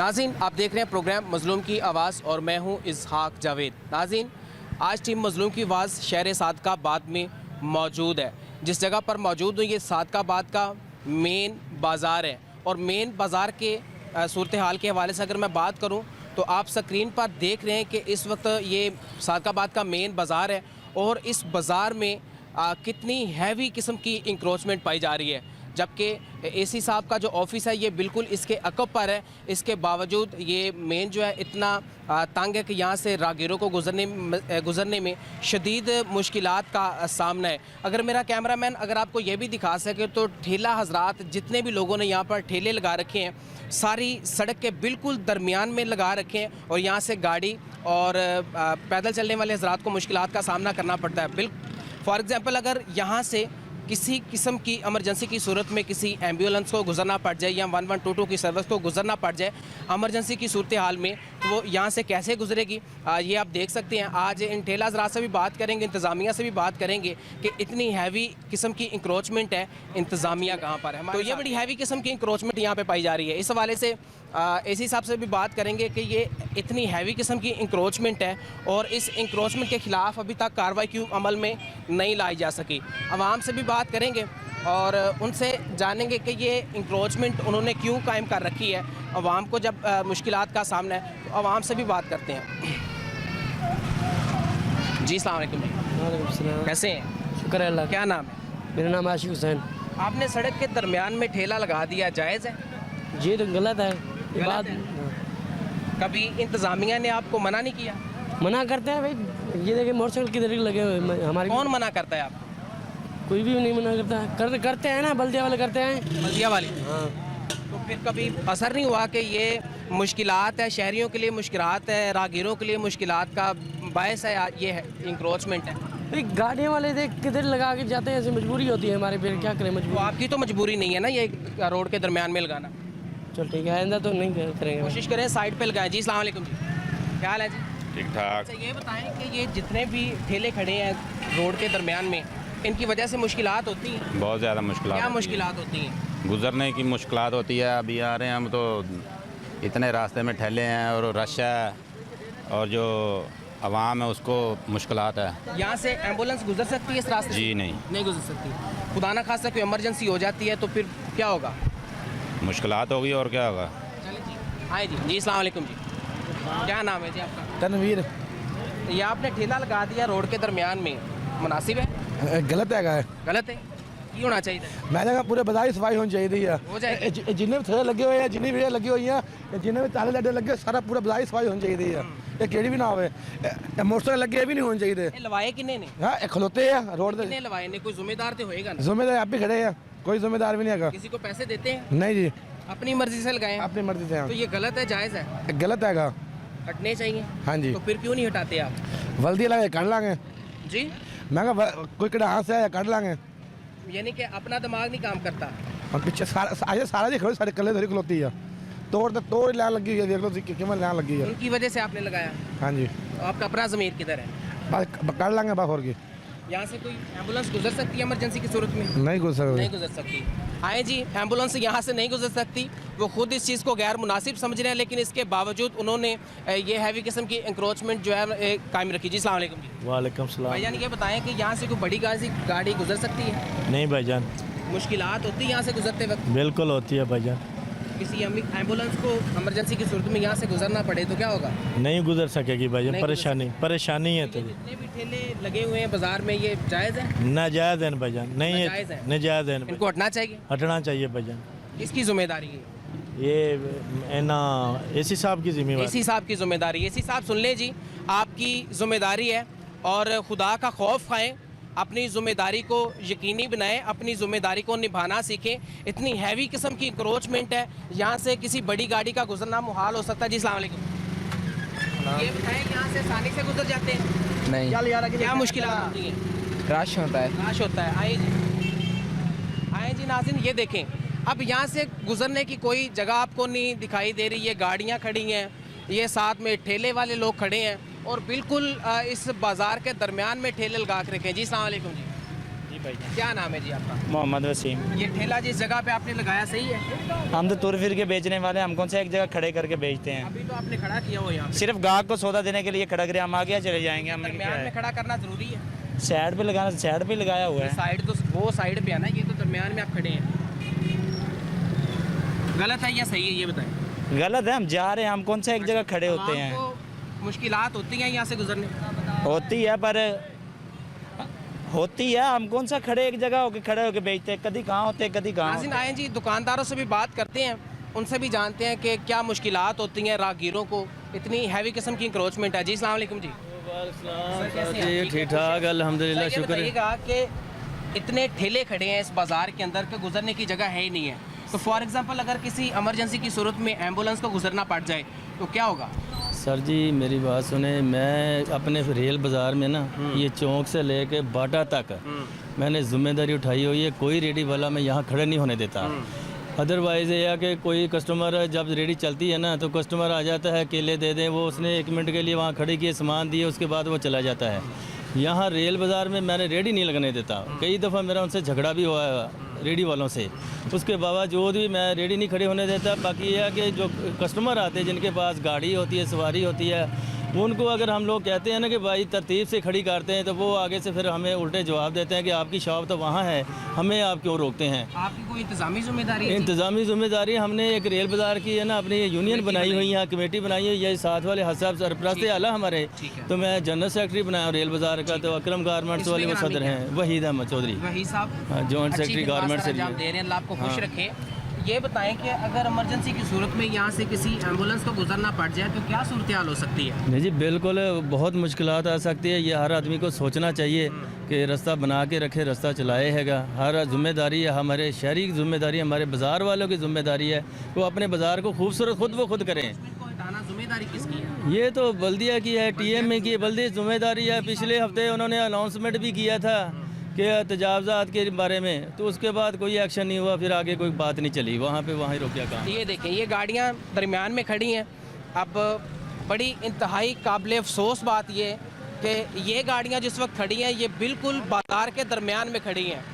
नाज़रीन, आप देख रहे हैं प्रोग्राम मज़लूम की आवाज़ और मैं हूं इसहाक जावेद। नाज़रीन, आज टीम मज़लूम की आवाज़ शहर सादकाबाद में मौजूद है। जिस जगह पर मौजूद हूँ ये सादकाबाद का मेन बाज़ार है और मेन बाज़ार के सूरत हाल के हवाले से अगर मैं बात करूँ तो आप स्क्रीन पर देख रहे हैं कि इस वक्त ये सादकाबाद का मेन बाज़ार है और इस बाज़ार में कितनी हैवी किस्म की इंक्रोचमेंट पाई जा रही है। जबकि एसी साहब का जो ऑफिस है ये बिल्कुल इसके अकब पर है, इसके बावजूद ये मेन जो है इतना तंग है कि यहाँ से राहगीरों को गुज़रने में शदीद मुश्किलात का सामना है। अगर मेरा कैमरामैन अगर आपको ये भी दिखा सके तो ठेला हजरात जितने भी लोगों ने यहाँ पर ठेले लगा रखे हैं सारी सड़क के बिल्कुल दरमियान में लगा रखे हैं और यहाँ से गाड़ी और पैदल चलने वाले हजरात को मुश्किलात का सामना करना पड़ता है। फॉर एग्ज़ाम्पल अगर यहाँ से किसी किस्म की इमरजेंसी की सूरत में किसी एम्बुलेंस को गुजरना पड़ जाए या 1122 की सर्विस को गुजरना पड़ जाए इमरजेंसी की सूरत हाल में, तो वो यहाँ से कैसे गुजरेगी ये आप देख सकते हैं। आज इन ठेला हज़रात से भी बात करेंगे, इंतज़ामिया से भी बात करेंगे कि इतनी हैवी किस्म की इंक्रोचमेंट है, इंतज़ामिया कहाँ पर है। तो ये बड़ी हैवी किस्म की इंक्रोचमेंट यहाँ पर पाई जा रही है। इस हवाले से एसी साहब से भी बात करेंगे कि ये इतनी हैवी किस्म की इंक्रोचमेंट है और इस इंक्रोचमेंट के ख़िलाफ़ अभी तक कार्रवाई क्यों अमल में नहीं लाई जा सकी। आवाम से भी बात करेंगे और उनसे जानेंगे कि ये इंक्रोचमेंट उन्होंने क्यों कायम कर रखी है। आवाम को जब मुश्किलात का सामना है तो आवाम से भी बात करते हैं। जी अस्सलाम वालेकुम जी, कैसे हैं? शुक्र है अल्लाह। क्या नाम है? मेरा नाम आशिक हुसैन। आपने सड़क के दरमियान में ठेला लगा दिया, जायज़ है? ये तो गलत है। ये बात कभी इंतज़ामिया ने आपको मना नहीं किया? मना करते हैं भाई, ये देखिए मोटरसाइकिल किधर लगे हुए हमारे। कौन मना करता है आपको? कोई भी नहीं मना करता है। करते हैं ना, बल्दिया वाले करते हैं। बल्दिया वाले? हाँ। तो फिर कभी असर नहीं हुआ कि ये मुश्किलात है, शहरियों के लिए मुश्किलात है, राहगीरों के लिए मुश्किलात का बायस है, ये है इंक्रोचमेंट है? भाई गाड़ियों वाले देख किधर लगा के जाते हैं, ऐसी मजबूरी होती है हमारे, फिर क्या करें मजबूरी। तो आपकी तो मजबूरी नहीं है ना ये रोड के दरमियान में लगाना? चल ठीक है, आइंदा तो नहीं करेंगे। कोशिश करें साइड पे लगाएं। जी अस्सलाम वालेकुम जी, क्या हाल है जी? ठीक ठाक। अच्छा ये बताएं कि ये जितने भी ठेले खड़े हैं रोड के दरमियान में, इनकी वजह से मुश्किलात होती हैं? बहुत ज़्यादा मुश्किलात। क्या मुश्किलात होती हैं? गुजरने की मुश्किलात होती है। अभी आ रहे हैं हम तो इतने रास्ते में ठेले हैं और रश है और जो आवाम है उसको मुश्किलात है। यहाँ से एम्बुलेंस गुजर सकती है इस रास्ते जी से? नहीं गुजर सकती। खुदा ना खास्ता कोई इमरजेंसी हो जाती है तो फिर क्या होगा? मुश्किलात होगी और क्या होगा। चलिए जी, आए जी। जी अस्सलाम वालेकुम जी, क्या नाम है जी आपका? तनवीर। ये आपने ठेला लगा दिया रोड के दरमियान में, मुनासिब है? गलत है। गलत है? की होना चाहिए? मैं जगह पूरे बाजार की सफाई होनी चाहिए। हो जाएगी? जिन्हें भी थड़े लगे हुए हैं, जिन्हें भी लगी हुई हैं, जिन्हें भी ताले लाडे लगे, सारा पूरा बाजार की सफाई होनी चाहिए। ये केड़ी भी ना हो, मोटरसाइकिल लगे भी नहीं होनी चाहिए। लवाए किन्ने ने? हाँ, खलोते हैं रोड पे। किन्ने लवाए ने? कोई जिम्मेदार तो होएगा ना? जिम्मेदार आप भी खड़े हैं, कोई जिम्मेदार भी नहीं है। किसी को पैसे देते हैं? नहीं जी, अपनी मर्जी से लगाए? अपनी मर्जी से। तो ये गलत है, जायज़ है? गलत है। हटने चाहिए। हाँ जी। तो फिर क्यों नहीं हटाते आप? वल्दी लगे काट लांगे जी, मैं कोई कड़ा हाथ से आया काट लांगे। यानी कि अपना दिमाग नहीं काम करता? और पीछे सारा जी खड़ो, सारे कले धरी खलोती है। तोड़ लाइन लगी हुई है, देख लो किमन लाइन लगी है। उनकी वजह से आपने लगाया? हाँ जी। तो आपका अपना ज़मीर किधर है? बस काट लांगे बस, और की यहाँ से कोई एम्बुलेंस गुजर सकती है इमरजेंसी की सूरत में? नहीं गुजर नहीं सकते। गुजर सकती। आए जी, एम्बुलेंस यहाँ से नहीं गुजर सकती, वो खुद इस चीज़ को गैर मुनासिब समझ रहे हैं, लेकिन इसके बावजूद उन्होंने ये हैवी किस्म की इंक्रोचमेंट जो है कायम रखी। जी अस्सलाम वालेकुम जी। वालेकुम सलाम। भाईजान ये बताएं कि यहाँ से कोई बड़ी गाड़ी गुजर सकती है? नहीं भाईजान, मुश्किलात होती है यहाँ से गुजरते वक्त? बिल्कुल होती है भाईजान। किसी एम्बुलेंस को इमरजेंसी की सूरत में यहाँ से गुजरना पड़े तो क्या होगा? नहीं गुजर सकेगी भाईजान, नहीं गुजर परेशानी है। तो जितने भी ठेले लगे हुए हैं बाजार में, ये जायज़ है? नाजायज़ है भाईजान, नहीं नाजायज़ है? है, नाजायज़ है। इनको हटना चाहिए? हटना चाहिए भाईजान। किसकी जिम्मेदारी है ये ना एसी साहब की जिम्मेदारी। एसी साहब की जिम्मेदारी। एसी साहब सुन ले जी, आपकी जिम्मेदारी है और खुदा का खौफ खाएं, अपनी ज़िम्मेदारी को यकीनी बनाएं, अपनी ज़िम्मेदारी को निभाना सीखें। इतनी हैवी किस्म की इंक्रोचमेंट है, यहाँ से किसी बड़ी गाड़ी का गुजरना मुहाल हो सकता है। जी अस्सलाम वालेकुम। ये बताएं कि यहाँ से आसानी से गुजर जाते हैं? नहीं, क्या मुश्किलात होती हैं? रश होता है। राश होता है। आए जी नाज़रीन, ये देखें, अब यहाँ से गुजरने की कोई जगह आपको नहीं दिखाई दे रही है। गाड़ियाँ खड़ी हैं, ये साथ में ठेले वाले लोग खड़े हैं और बिल्कुल इस बाज़ार के दरमियान में ठेले लगा के रखे हैं। जी अस्सलाम वालेकुम जी, जी भाई। क्या नाम है जी आपका? मोहम्मद वसीम। ये ठेला जिस जगह पे आपने लगाया सही है? हम तो तुर फिर के बेचने वाले हैं, हम कौन सा एक जगह खड़े करके बेचते हैं। अभी तो आपने खड़ा किया हो यहाँ पे। सिर्फ गाहक को सौदा देने के लिए खड़ा करें, हम आगे चले जाएंगे। हमें क्या दरम्यान में है, खड़ा करना जरूरी है। साइड पे लगाना, साइड पे लगाया हुआ है। साइड तो वो साइड पे है ना, ये तो दरम्यान में आप खड़े हैं। गलत है या सही है ये बताएं। गलत है, हम जा रहे हैं, हम कौन सा एक जगह खड़े होते हैं। मुश्किलात होती हैं यहाँ से गुजरने? होती है, पर होती है, हम कौन सा खड़े एक जगह होके खड़े होके बेचते हैं, कभी कहाँ होते हैं कभी कहाँ नाज़रीन होते हैं। आए जी, दुकानदारों से भी बात करते हैं, उनसे भी जानते हैं कि क्या मुश्किलात होती हैं राहगीरों को, इतनी हैवी किस्म की इंक्रोचमेंट है। जी अस्सलाम वालेकुम जी। जी ठीक ठाक अल्हम्दुलिल्लाह, सर, ये शुक्र है। बताइएगा कि इतने ठेले खड़े हैं इस बाज़ार के अंदर कि गुजरने की जगह है ही नहीं है, तो फॉर एग्जांपल अगर किसी इमरजेंसी की सूरत में एम्बुलेंस को गुजरना पड़ जाए तो क्या होगा? सर जी मेरी बात सुने, मैं अपने रेल बाज़ार में ना ये चौक से लेके बाटा तक मैंने जिम्मेदारी उठाई हुई है, कोई रेडी वाला मैं यहाँ खड़े नहीं होने देता। अदरवाइज़ ये है कि कोई कस्टमर जब रेडी चलती है ना तो कस्टमर आ जाता है, केले दे दें, वो उसने 1 मिनट के लिए वहाँ खड़े किए, सामान दिए, उसके बाद वो चला जाता है। यहाँ रेल बाज़ार में मैंने रेडी नहीं लगने देता, कई दफ़ा मेरा उनसे झगड़ा भी हुआ है रेडी वालों से, उसके बावजूद भी मैं रेडी नहीं खड़े होने देता। बाकी यह है कि जो कस्टमर आते हैं जिनके पास गाड़ी होती है, सवारी होती है, उनको अगर हम लोग कहते हैं ना कि भाई तरतीब से खड़ी करते हैं, तो वो आगे से फिर हमें उल्टे जवाब देते हैं कि आपकी शॉप तो वहाँ है, हमें आप क्यों रोकते हैं। आपकी कोई इंतजामी जिम्मेदारी है? इंतज़ामी जिम्मेदारी हमने एक रेल बाज़ार की है ना, अपनी यूनियन बनाई हुई है, कमेटी बनाई हुई है, साथ वाले हसाब सरपरस्त आला हमारे, तो मैं जनरल सेक्रेटरी बनाया हूँ रेल बाज़ार का, तो अकरम गारमेंट्स वाले वो सदर हैं वहीद अहमद चौधरी, वही साहब जॉइंट सेक्रेटरी गारमेंट्स से। आप दे रहे हैं, अल्लाह आपको खुश रखे। ये बताएं कि अगर इमरजेंसी की सूरत में यहाँ से किसी एम्बुलेंस को गुजरना पड़ जाए तो क्या सूरत हाल हो सकती है? नहीं जी बिल्कुल, बहुत मुश्किलात आ सकती है। ये हर आदमी को सोचना चाहिए कि रास्ता बना के रखे, रास्ता चलाए हैगा। हर जिम्मेदारी है, हमारे शहरी की जिम्मेदारी है, हमारे बाज़ार वालों की जिम्मेदारी है, वो अपने बाज़ार को खूबसूरत खुद व खुद करें। इसको हटाना जिम्मेदारी किसकी है? ये तो बल्दिया की है, TMA की बल्दी जिम्मेदारी है। पिछले हफ्ते उन्होंने अनाउंसमेंट भी किया था कि तजावज़ात के बारे में, तो उसके बाद कोई एक्शन नहीं हुआ, फिर आगे कोई बात नहीं चली, वहाँ पे वहाँ ही रोक काम। ये देखें, ये गाड़ियाँ दरमियान में खड़ी हैं। अब बड़ी इंतहाई काबिल अफसोस बात ये कि ये गाड़ियाँ जिस वक्त खड़ी हैं ये बिल्कुल बाज़ार के दरमियान में खड़ी हैं,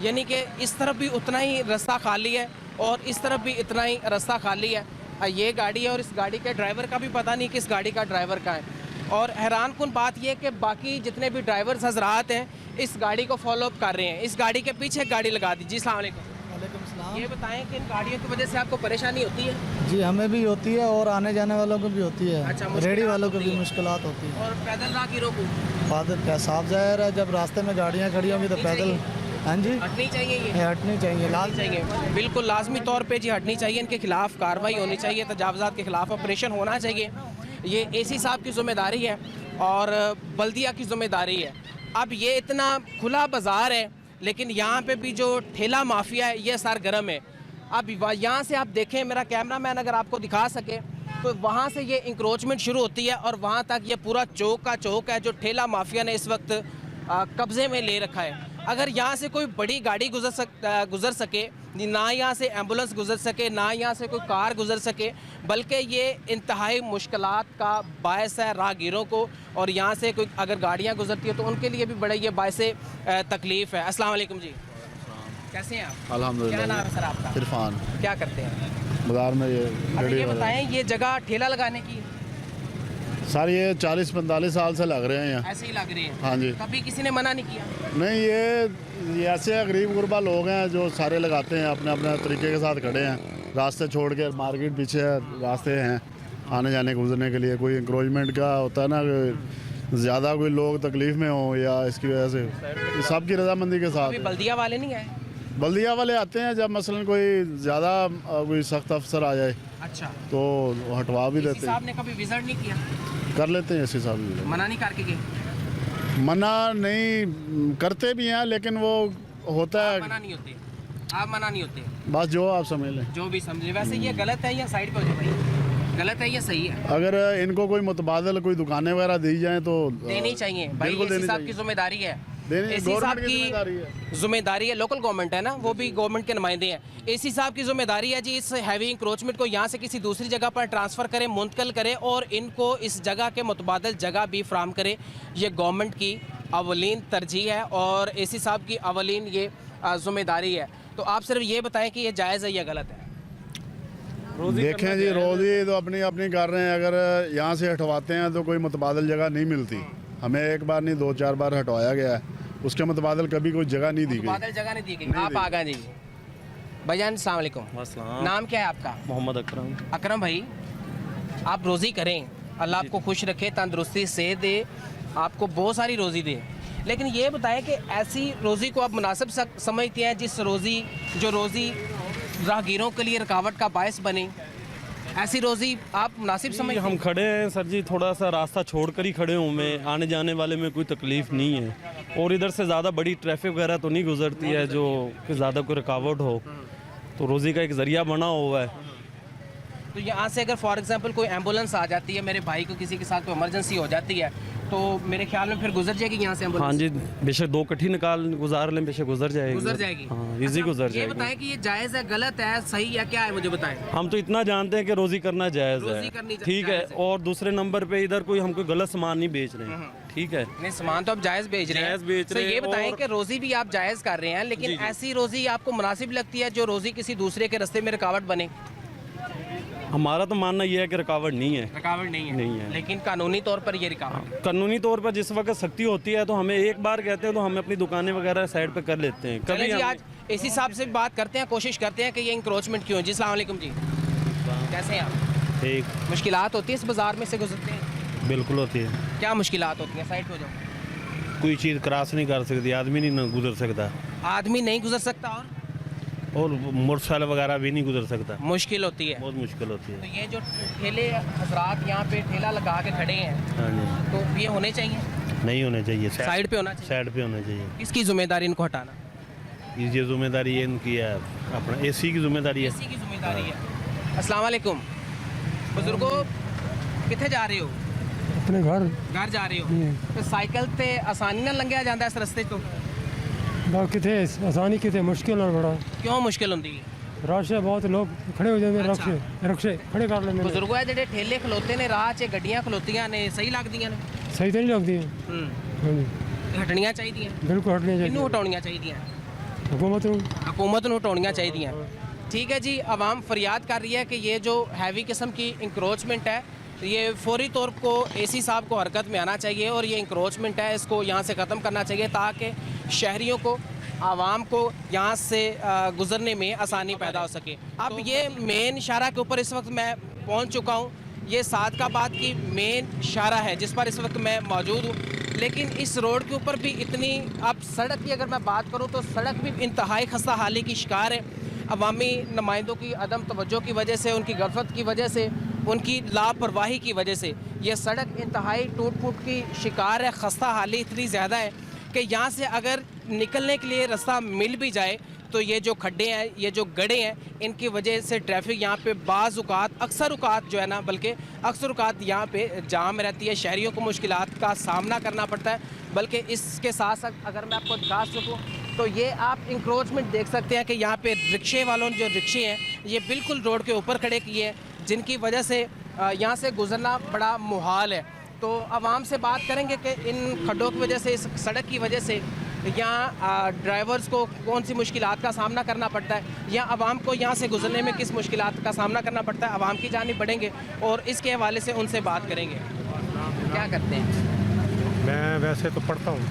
यानी कि इस तरफ भी उतना ही रास्ता खाली है और इस तरफ भी इतना ही रास्ता खाली है। ये गाड़ी है और इस गाड़ी के ड्राइवर का भी पता नहीं किस गाड़ी का ड्राइवर का है। और हैरान कुन बात यह कि बाकी जितने भी ड्राइवर्स हजरात हैं इस गाड़ी को फॉलोअप कर रहे हैं। इस गाड़ी के पीछे एक गाड़ी लगा दी। जी अस्सलाम वालेकुम। ये बताएं कि इन गाड़ियों की वजह से आपको परेशानी होती है? जी हमें भी होती है और आने जाने वालों को भी होती है। अच्छा, रेडी वालों को होती भी है। मुश्किलात होती है। और पैदल राहगीरों को बात साफ जाहिर है, जब रास्ते में गाड़ियाँ खड़ी होंगी तो पैदल, हाँ जी, हटनी चाहिए, ये हटनी चाहिए, लाल चाहिए, बिल्कुल लाजमी तौर पे जी हटनी चाहिए। इनके खिलाफ कार्रवाई होनी चाहिए, तजावज़ात के खिलाफ ऑपरेशन होना चाहिए। ये AC साहब की जिम्मेदारी है और बल्दिया की जिम्मेदारी है। अब ये इतना खुला बाज़ार है लेकिन यहाँ पे भी जो ठेला माफिया है ये सरगर्म है। अब यहाँ से आप देखें, मेरा कैमरामैन अगर आपको दिखा सके तो वहाँ से ये इंक्रोचमेंट शुरू होती है और वहाँ तक ये पूरा चौक का चौक है जो ठेला माफिया ने इस वक्त कब्ज़े में ले रखा है। अगर यहाँ से कोई बड़ी गाड़ी गुज़र सके, ना यहाँ से एम्बुलेंस गुज़र सके, ना यहाँ से कोई कार गुज़र सके, बल्कि ये इंतहाई मुश्किलात का बायस है राहगीरों को। और यहाँ से कोई अगर गाड़ियाँ गुज़रती है तो उनके लिए भी बड़ा ये बायस तकलीफ़ है। अस्सलाम वालेकुम जी, कैसे हैं आप? अल्हम्दुलिल्लाह। क्या नाम है सर आपका? इरफान। क्या करते हैं? बाज़ार में ये अच्छा, रेडी ये वाला। बताएं, ये जगह ठेला लगाने की सर ये 40-45 साल से लग रहे हैं यहाँ। ऐसे ही लग रही है? हाँ जी। कभी किसी ने मना नहीं किया? नहीं, ये ऐसे गरीब गुरबा लोग हैं जो सारे लगाते हैं, अपने अपने तरीके के साथ खड़े हैं, रास्ते छोड़ के। मार्केट पीछे है, रास्ते हैं आने जाने गुजरने के लिए। कोई इंक्रोचमेंट का होता है ना, ज़्यादा कोई लोग तकलीफ़ में हो या इसकी वजह से, सबकी रजामंदी के साथ। अभी बल्दिया वाले नहीं आए? बल्दिया वाले आते हैं जब मसलन कोई ज़्यादा कोई सख्त अफसर आ जाए अच्छा, तो हटवा भी देते हैं, साहब ने कभी विजिट नहीं किया? कर लेते हैं ऐसे साहब। मना नहीं करके गए? मना नहीं करते भी हैं लेकिन वो होता है, मना नहीं होते, आप मना नहीं होते, बस जो आप समझ लें। जो भी समझे। वैसे ये गलत है या साइड पे हो जाए भाई, गलत है या सही है? अगर इनको कोई मुतबादल कोई दुकानें वगैरह दी जाएं तो देनी चाहिए भाई, बिल्कुल एसी देनी साहब की चाहिए। जिम्मेदारी है। देनी एसी साहब गवर्नमेंट की की जिम्मेदारी है। जिम्मेदारी है, लोकल गवर्नमेंट है ना, वो भी गवर्नमेंट के नुमाइंदे हैं। एसी साहब की जिम्मेदारी है जी इस हैवी इंक्रोचमेंट को यहाँ से किसी दूसरी जगह पर ट्रांसफ़र करें, मुंतकिल करें और इनको इस जगह के मुतबादल जगह भी फ्राहम करें। ये गवर्नमेंट की अवलीन तरजीह है और एसी साहब की अवलीन ये ज़िम्मेदारी है। तो आप सिर्फ ये बताएं कि ये जायज़ है या गलत है? देखें जी, रोज़ी तो अपनी अपनी कर रहे हैं। अगर यहाँ से हटवाते हैं तो कोई मुतबादल जगह नहीं मिलती। हमें एक बार नहीं 2-4 बार हटवाया गया है, उसके मुतबादल कभी कोई जगह नहीं दी गई। बादल जगह नहीं दी गई। आप आ गए जी। भाईजान अस्सलाम वालेकुम। नाम क्या है आपका? मोहम्मद अकरम। अकरम भाई, आप रोज़ी करें, अल्लाह आपको खुश रखे, तंदुरुस्ती से दे, आपको बहुत सारी रोज़ी दे। लेकिन ये बताएं कि ऐसी रोज़ी को आप मुनासिब समझते हैं जो रोज़ी राहगीरों के लिए रुकावट का बायस बने, ऐसी रोज़ी आप मुनासिब समझते हैं? हम खड़े हैं सर जी, थोड़ा सा रास्ता छोड़कर ही खड़े हूँ मैं। आने जाने वाले में कोई तकलीफ़ नहीं है और इधर से ज़्यादा बड़ी ट्रैफिक वगैरह तो नहीं गुजरती है जो कि ज़्यादा कोई रुकावट हो, तो रोज़ी का एक ज़रिया बना हुआ है। तो यहाँ से अगर फॉर एग्जांपल कोई एम्बुलेंस आ जाती है, मेरे भाई को किसी के साथ कोई इमरजेंसी हो जाती है, तो मेरे ख्याल में फिर गुजर जाएगी यहाँ से एम्बुलेंस? हाँ जी, बेशक 2 कट्ठी गुजार लें, बेशक गुजर जाएगी। गुजर जाएगी। हाँ, इजी गुजर ये जाएगी। बताएं कि ये जायज़ है, गलत है, सही या क्या है, मुझे बताएं। हम तो इतना जानते हैं कि रोज़ी करना जायज़ रोज़ी करनी है, ठीक है। जायज़ है। और दूसरे नंबर पे इधर कोई हम कोई गलत सामान नहीं बेच रहे हैं, ठीक है। नहीं, सामान तो आप जायज़ बेच रहे हैं। जायज़ बेच रहे तो ये हैं बताएं और- कि रोज़ी भी आप जायज़ कर रहे हैं, लेकिन जी, जी। ऐसी रोज़ी आपको मुनासिब लगती है जो रोज़ी किसी दूसरे के रास्ते में रुकावट बने? हमारा तो मानना यह है कि रुकावट नहीं है। रुकावट नहीं है, नहीं है। लेकिन कानूनी तौर पर ये रुकावट है। कानूनी तौर पर जिस वक्त सख्ती होती है तो हमें एक बार कहते हैं तो हम अपनी दुकानें वगैरह साइड पे कर लेते हैं। चलें कभी जी, हम- आज इसी हिसाब से बात करते हैं, कोशिश करते हैं कि ये इंक्रोचमेंट क्यों है। जी अस्सलाम वालेकुम जी, कैसे हैं आप? ठीक, मुश्किलात होती है इस बाज़ार में से गुजरते हैं? बिल्कुल होती है। क्या मुश्किलात होती हैं? साइड पे हो जाओ। कोई चीज़ क्रॉस नहीं कर सकती, आदमी नहीं ना गुजर सकता, आदमी नहीं गुजर सकता और मोटरसाइकिल वगैरह भी नहीं गुजर सकता। मुश्किल होती है। बहुत मुश्किल होती तो है। ये जो ठेले हजरात यहाँ पे ठेला लगा के खड़े हैं, हाँ जी, तो ये होने चाहिए, नहीं होने चाहिए। साइड पे होना चाहिए। साइड पे होना चाहिए। किसकी जिम्मेदारी इनको हटाना? ये जिम्मेदारी ये इनकी है, अपना एसी की जिम्मेदारी है। इसी की जिम्मेदारी है। अस्सलाम वालेकुम बुजुर्गो, किथे जा रहे हो? अपने घर घर जा रहे हो? तो साइकिल ते आसानी ना लंघिया जाता इस रस्ते तो? कितने आसानी कितने मुश्किल और बड़ा क्यों मुश्किल होंदी है? रश है बहुत, लोग खड़े हो जाते अच्छा। रक्शे खड़े कर लेंगे। बुजुर्गो है जेडे ठेले खलोते ने राह च गड्डियां खलोतियां ने, सही लगदियां ने? सही तो नहीं लगती है। हाँ जी, हटनियां चाहिए। बिल्कुल हटनी किन्नू चाहिए हटाउणियां चाहिए? हुकूमत को। हुकूमत ਨੂੰ हटाउणियां चाहिए। ठीक है जी, आवाम फरियाद कर रही है कि ये जो हैवी किस्म की इंक्रोचमेंट है, ये फौरी तौर को एसी साहब को हरकत में आना चाहिए और ये इंक्रोचमेंट है, इसको यहाँ से ख़त्म करना चाहिए ताकि शहरियों को, आवाम को यहाँ से गुज़रने में आसानी पैदा हो सके। अब ये मेन शाहरा के ऊपर इस वक्त मैं पहुँच चुका हूँ। ये सादकाबाद की मेन शाहरा है जिस पर इस वक्त मैं मौजूद हूँ, लेकिन इस रोड के ऊपर भी इतनी, अब सड़क की अगर मैं बात करूँ तो सड़क भी इंतहाई खस्ता हाली की शिकार है। अवामी नुमाइंदों की अदम तवज्जो की वजह से, उनकी गफलत की वजह से, उनकी लापरवाही की वजह से ये सड़क इंतहाई टूट फूट की शिकार है। खस्ता हाली इतनी ज़्यादा है कि यहाँ से अगर निकलने के लिए रास्ता मिल भी जाए तो ये जो खड्डे हैं, ये जो गड्ढे हैं, इनकी वजह से ट्रैफिक यहाँ पे बाज़ औक़ात, अक्सर औक़ात जो है ना, बल्कि अक्सर औक़ात यहाँ पे जाम रहती है। शहरियों को मुश्किलात का सामना करना पड़ता है। बल्कि इसके साथ साथ अगर मैं आपको दिखा सकूँ तो ये आप इंक्रोचमेंट देख सकते हैं कि यहाँ पे रिक्शे वालों ने जो रिक्शे हैं ये बिल्कुल रोड के ऊपर खड़े किए हैं, जिनकी वजह से यहाँ से गुजरना बड़ा मुहाल है। तो आवाम से बात करेंगे कि इन खड्डों की वजह से, इस सड़क की वजह से यहाँ ड्राइवर्स को कौन सी मुश्किलात का सामना करना पड़ता है, या आवाम को यहाँ से गुजरने में किस मुश्किलात का सामना करना पड़ता है। आवाम की जानिब बढ़ेंगे और इसके हवाले से उनसे बात करेंगे। क्या करते हैं? मैं वैसे तो पढ़ता हूँ,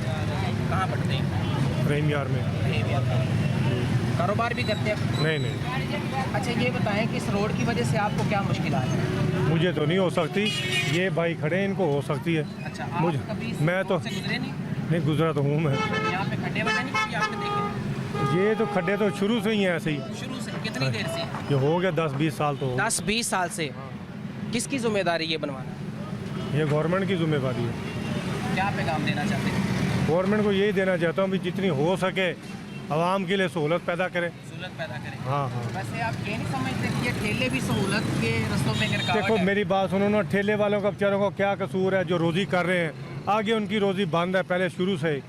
कहाँ पढ़ते हैं? रहीम यार में। कारोबार भी करते हैं? नहीं, अच्छा ये बताएं कि इस रोड की वजह से आपको क्या मुश्किलात है? मुझे तो नहीं हो सकती, ये भाई खड़े हैं, इनको हो सकती है। अच्छा, आप मुझे, कभी इस मैं तो रोड से गुजरे नहीं गुजरा तो हूँ मैं। यहाँ पे खड्डे वड्डे नहीं कभी आपने देखे? ये तो खड्डे तो शुरू से ही हैं ऐसे ही, शुरू से कितनी देर से? ये हो गया 10-20 साल तो। 10-20 साल से। किसकी जिम्मेदारी ये बनवाना? ये गवर्नमेंट की जिम्मेदारी है। क्या पैगाम देना चाहते हैं? गवर्नमेंट को यही देना चाहता हूँ कि जितनी हो सके आवाम के लिए सहूलत पैदा करें। सहूलत पैदा करें। हाँ हाँ, वैसे आप ये नहीं समझते कि ये ठेले भी सहूलत के रस्तों में गिरकावट देखो है? मेरी बात सुनो ना, ठेले वालों का बेचारों को क्या कसूर है जो रोज़ी कर रहे हैं, आगे उनकी रोज़ी बंद है पहले शुरू से ही।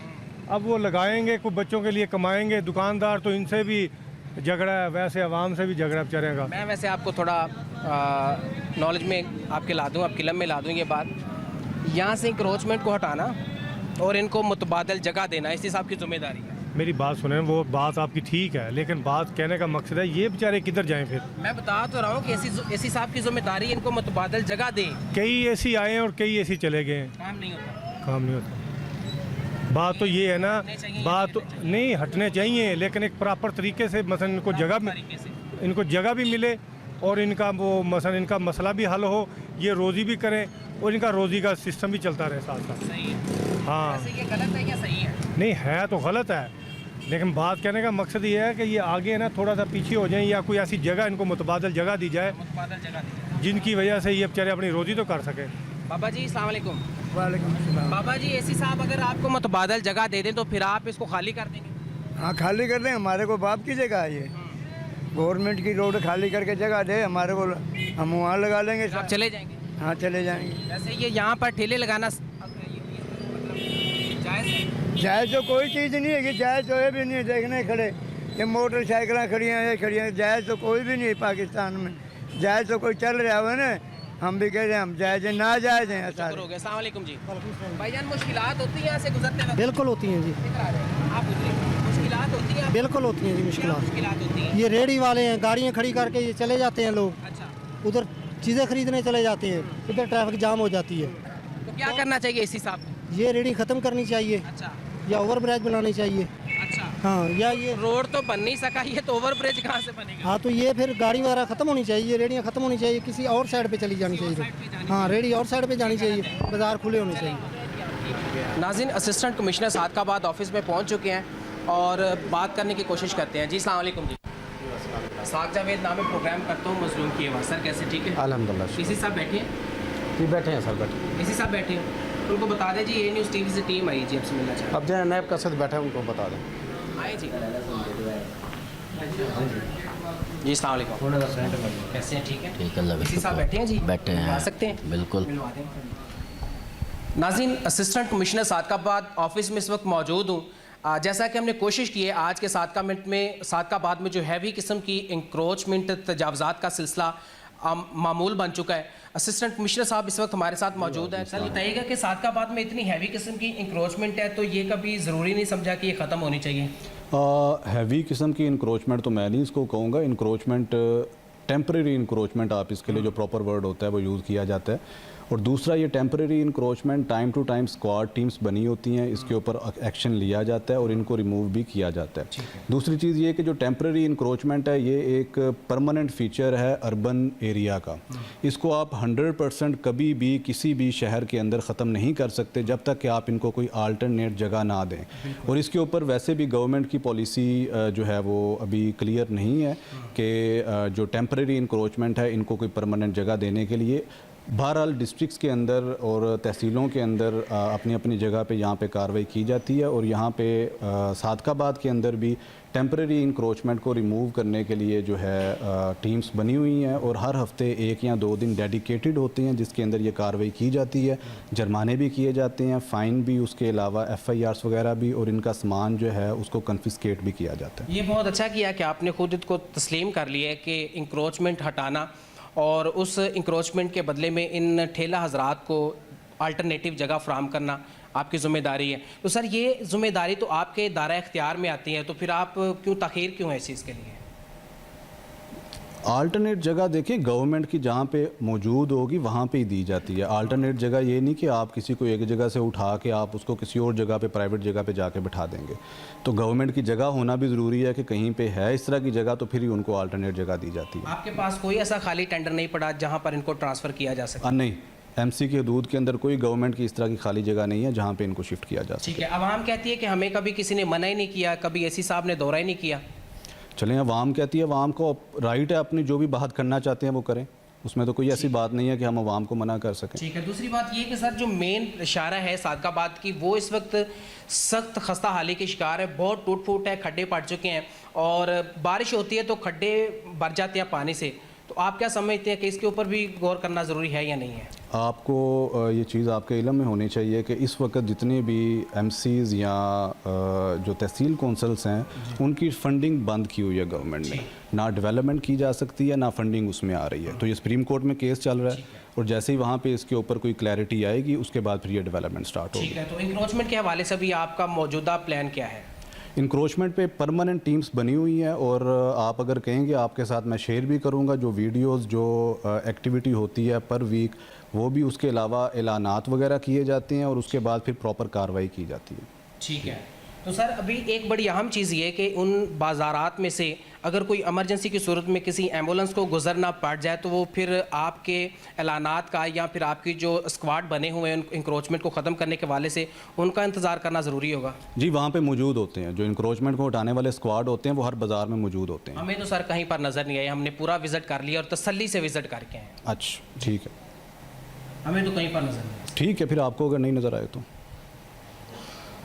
अब वो लगाएंगे, कुछ बच्चों के लिए कमाएंगे, दुकानदार तो इनसे भी झगड़ा है, वैसे आवाम से भी झगड़ा बेचारे का। मैं वैसे आपको थोड़ा नॉलेज में आपके ला दूँ, आपके किलम में ला दूँ ये बात। यहाँ से इंक्रोचमेंट को हटाना और इनको मुतबादल जगह देना एसी साहब की जिम्मेदारी है। मेरी बात सुने, वो बात आपकी ठीक है, लेकिन बात कहने का मकसद है ये बेचारे किधर जाएं फिर। मैं बता तो रहा हूँ कि एसी साहब की जिम्मेदारी है इनको मुतबादल जगह दें। कई एसी आए हैं और कई एसी चले गए हैं, काम नहीं होता। काम नहीं होता। बात तो ये है ना, बात तो नहीं हटने चाहिए, लेकिन एक प्रॉपर तरीके से मसलन इनको जगह भी मिले और इनका वो मसलन इनका मसला भी हल हो, ये रोज़ी भी करें और इनका रोज़ी का सिस्टम भी चलता रहे साथ साथ। सही है। हाँ, वैसे ये गलत है या सही है? नहीं है तो गलत है, लेकिन बात कहने का मकसद ये है कि ये आगे ना थोड़ा सा पीछे हो जाएं या कोई ऐसी जगह इनको मुतबादल जगह दी जाए मुतबादल जगह दी। जिनकी वजह से ये बेचारे अपनी रोज़ी तो कर सकें। बाबा जी अस्सलाम वालेकुम। वालेकुम सलाम। बाबा जी एसी साहब अगर आपको मुतबादल जगह दे दें तो फिर आप इसको खाली कर देंगे? हाँ खाली कर दें, हमारे को बाप की जगह है ये, गवर्नमेंट की रोड खाली करके जगह दे हमारे को, हम वहाँ लगा लेंगे। आप चले जाएंगे? हाँ चले जाएंगे। वैसे ये यहाँ पर ठेले लगाना जायज़ है? जायज़ तो कोई चीज़ नहीं है कि जायज़ तो ये भी नहीं है, देखने खड़े ये मोटरसाइकिलें खड़ी हैं, ये खड़ी हैं, जायज़ तो कोई भी नहीं है पाकिस्तान में। जायज़ तो कोई चल रहा है ना, हम भी कह रहे हैं हम जायज़ हैं, ना जायज़ हैं सारे। हो गया। अस्सलाम वालेकुम जी। भाईजान मुश्किलात होती हैं यहाँ से गुजरते वक्त? बिल्कुल होती हैं जी, आप मुश्किलात होती हैं? बिल्कुल होती हैं जी मुश्किलात। मुश्किलात होती हैं? ये रेडी वाले हैं, गाड़ियाँ खड़ी करके ये चले जाते हैं लोग, अच्छा, उधर चीज़ें खरीदने चले जाते हैं, इधर ट्रैफिक जाम हो जाती है। तो क्या करना चाहिए एसी साहब को? ये रेडी ख़त्म करनी चाहिए अच्छा या ओवर ब्रिज बनानी चाहिए। अच्छा, हाँ, या ये रोड तो बन नहीं सका, ये तो ओवर ब्रिज कहाँ से बनेगा? हाँ, तो ये फिर गाड़ी वगैरह ख़त्म होनी चाहिए, रेडियाँ ख़त्म होनी चाहिए, किसी और साइड पे चली जानी चाहिए। हाँ, रेडी और साइड पे जानी चाहिए, बाज़ार खुले होने चाहिए। नाज़रीन, असिस्टेंट कमिश्नर सादकाबाद ऑफिस में पहुंच चुके हैं और बात करने की कोशिश करते हैं। जी अस्सलाम वालेकुम जी। साग जावेद नाम में प्रोग्राम करता हूँ मजलूम की आवाज़। सर कैसे, ठीक है? अल्हम्दुलिल्लाह इसी साहब बैठे हैं? जी बैठे हैं सर, बैठे। इसी साहब बैठे हैं। उनको बता दें जी, ये न्यूज़ टीवी से टीम आई जी, आपसे मिलना चाहते अब जो नैब का साथ बैठा है उनको बता दें। हैं। आए जी। जी अस्सलाम वालेकुम। कैसे हैं, ठीक है? ठीक है, इसी साहब बैठे हैं जी? बैठे हैं। आ सकते हैं? बिल्कुल। मिलवा दें। नाज़रीन, असिस्टेंट कमिश्नर सादकाबाद ऑफिस में इस वक्त मौजूद हूँ। जैसा कि हमने कोशिश की है आज के सादकाबाद में जो हैवी किस्म की इंक्रोचमेंट तजावज़ात का सिलसिला मामूल बन चुका है। असिस्टेंट कमिश्नर साहब इस वक्त हमारे साथ मौजूद है। सर बताइएगा कि सादकाबाद में इतनी हैवी किस्म की इंक्रोचमेंट है तो ये कभी ज़रूरी नहीं समझा कि ये ख़त्म होनी चाहिए? हैवी किस्म की इंक्रोचमेंट तो मैं नहीं इसको कहूँगा। इंक्रोचमेंट टेम्परेरी इंक्रोचमेंट, आप इसके लिए जो प्रॉपर वर्ड होता है वो यूज़ किया जाता है। और दूसरा, ये temporary encroachment time to time squad teams बनी होती हैं, इसके ऊपर एक्शन लिया जाता है और इनको रिमूव भी किया जाता है। दूसरी चीज़ ये कि जो टेम्परेरी इंक्रोचमेंट है ये एक परमानेंट फीचर है अर्बन एरिया का। इसको आप 100% कभी भी किसी भी शहर के अंदर ख़त्म नहीं कर सकते जब तक कि आप इनको कोई आल्टरनेट जगह ना दें। और इसके ऊपर वैसे भी गवर्नमेंट की पॉलिसी जो है वो अभी क्लियर नहीं है कि जो टेम्परेरी इंक्रोचमेंट है इनको कोई परमानेंट जगह देने के लिए। बहरहाल डिस्ट्रिक्ट्स के अंदर और तहसीलों के अंदर अपनी अपनी जगह पे यहाँ पे कार्रवाई की जाती है और यहाँ पे सादकाबाद के अंदर भी टेम्परेरी इंक्रोचमेंट को रिमूव करने के लिए जो है टीम्स बनी हुई हैं और हर हफ्ते 1 या 2 दिन डेडिकेटेड होते हैं जिसके अंदर ये कार्रवाई की जाती है। जुर्माने भी किए जाते हैं, फ़ाइन भी, उसके अलावा FIRs वगैरह भी, और इनका सामान जो है उसको कन्फिस्केट भी किया जाता है। ये बहुत अच्छा किया कि आपने खुद इसको तस्लीम कर लिया है कि इंक्रोचमेंट हटाना और उस इंक्रोचमेंट के बदले में इन ठेला हजरात को अल्टरनेटिव जगह फ्राहम करना आपकी ज़िम्मेदारी है। तो सर ये ज़िम्मेदारी तो आपके दायरा इख्तियार में आती है, तो फिर आप क्यों ताख़ीर क्यों है इस चीज़ के लिए? आल्टरनेट जगह देखिए गवर्नमेंट की जहाँ पे मौजूद होगी वहाँ पे ही दी जाती है। आल्टरनेट जगह ये नहीं कि आप किसी को एक जगह से उठा के आप उसको किसी और जगह पे, प्राइवेट जगह पे जाके बिठा देंगे। तो गवर्नमेंट की जगह होना भी ज़रूरी है कि कहीं पे है इस तरह की जगह तो फिर ही उनको आल्टरनेट जगह दी जाती है। आपके पास कोई ऐसा खाली टेंडर नहीं पड़ा जहाँ पर इनको ट्रांसफ़र किया जा सके? नहीं, MC की हदूद के अंदर कोई गवर्नमेंट की इस तरह की खाली जगह नहीं है जहाँ पे इनको शिफ्ट किया जा सके। ठीक है। अवाम कहती है कि हमें कभी किसी ने मना ही नहीं किया, कभी एसी साहब ने दौरा ही नहीं किया। चलें, अवाम कहती है, अवाम को राइट है अपनी जो भी बात करना चाहते हैं वो करें, उसमें तो कोई ऐसी बात नहीं है कि हम अवाम को मना कर सकें। ठीक है। दूसरी बात ये कि सर जो मेन इशारा है सादकाबाद की वो इस वक्त सख्त खस्ता हाली के शिकार है। बहुत टूट फूट है, खड्डे पड़ चुके हैं और बारिश होती है तो खड्डे भर जाते हैं पानी से। तो आप क्या समझते हैं कि इसके ऊपर भी गौर करना ज़रूरी है या नहीं है? आपको ये चीज़ आपके इल्म में होनी चाहिए कि इस वक्त जितने भी MCs या जो तहसील कौंसल्स हैं उनकी फ़ंडिंग बंद की हुई है गवर्नमेंट ने। ना डेवलपमेंट की जा सकती है, ना फंडिंग उसमें आ रही है। तो ये सुप्रीम कोर्ट में केस चल रहा है और जैसे ही वहाँ पे इसके ऊपर कोई क्लैरिटी आएगी उसके बाद फिर ये डेवलपमेंट स्टार्ट होगी। ठीक है, तो इंक्रोचमेंट के हवाले से भी आपका मौजूदा प्लान क्या है? इंक्रोचमेंट पे परमानेंट टीम्स बनी हुई हैं और आप अगर कहेंगे आपके साथ मैं शेयर भी करूंगा जो वीडियोस जो एक्टिविटी होती है पर वीक, वो भी उसके अलावा ऐलानात वगैरह किए जाते हैं और उसके बाद फिर प्रॉपर कार्रवाई की जाती है। ठीक है, तो सर अभी एक बड़ी अहम चीज़ ये कि उन बाज़ारात में से अगर कोई इमरजेंसी की सूरत में किसी एम्बुलेंस को गुजरना पड़ जाए तो वो फिर आपके ऐलानात का या फिर आपकी जो स्क्वाड बने हुए हैं इंक्रोचमेंट को ख़त्म करने के वाले से उनका इंतज़ार करना ज़रूरी होगा? जी, वहाँ पे मौजूद होते हैं जो इंक्रोचमेंट को हटाने वाले स्क्वाड होते हैं, वो हर बाज़ार में मौजूद होते हैं। हमें तो सर कहीं पर नज़र नहीं आए, हमने पूरा विज़िट कर लिया और तसल्ली से विज़िट करके हैं। अच्छा, ठीक है, हमें तो कहीं पर नज़र नहीं आए। ठीक है, फिर आपको अगर नहीं नज़र आए तो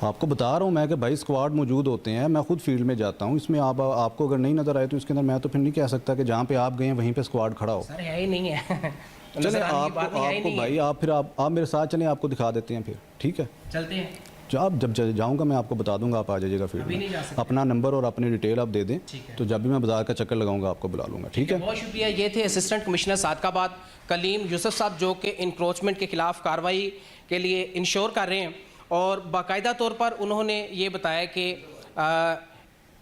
आपको बता रहा हूँ मैं कि भाई स्क्वाड मौजूद होते हैं, मैं खुद फील्ड में जाता हूँ, इसमें आपको अगर नहीं नज़र आए तो इसके अंदर मैं तो फिर नहीं कह सकता कि जहाँ पे आप गए हैं वहीं पे स्क्वाड खड़ा हो। सर है ही नहीं है। चले आपको भाई आप फिर आप मेरे साथ चलें, आपको दिखा देते हैं फिर, ठीक है? चलते हैं। जब जाऊँगा मैं आपको बता दूंगा, आप आ जाइएगा फील्ड में, अपना नंबर और अपनी डिटेल आप दे दें, तो जब भी मैं बाजार का चक्कर लगाऊंगा आपको बुला लूँगा, ठीक है? बहुत शुक्रिया। ये थे असिस्टेंट कमिश्नर सादकाबाद कलीम यूसुफ साहब जो कि इंक्रोचमेंट के खिलाफ कार्रवाई के लिए इंश्योर कर रहे हैं और बाकायदा तौर पर उन्होंने ये बताया कि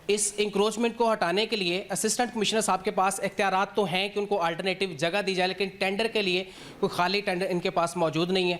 इस इंक्रोचमेंट को हटाने के लिए असिस्टेंट कमिश्नर साहब के पास इख्तियारात तो हैं कि उनको अल्टरनेटिव जगह दी जाए, लेकिन टेंडर के लिए कोई खाली टेंडर इनके पास मौजूद नहीं है।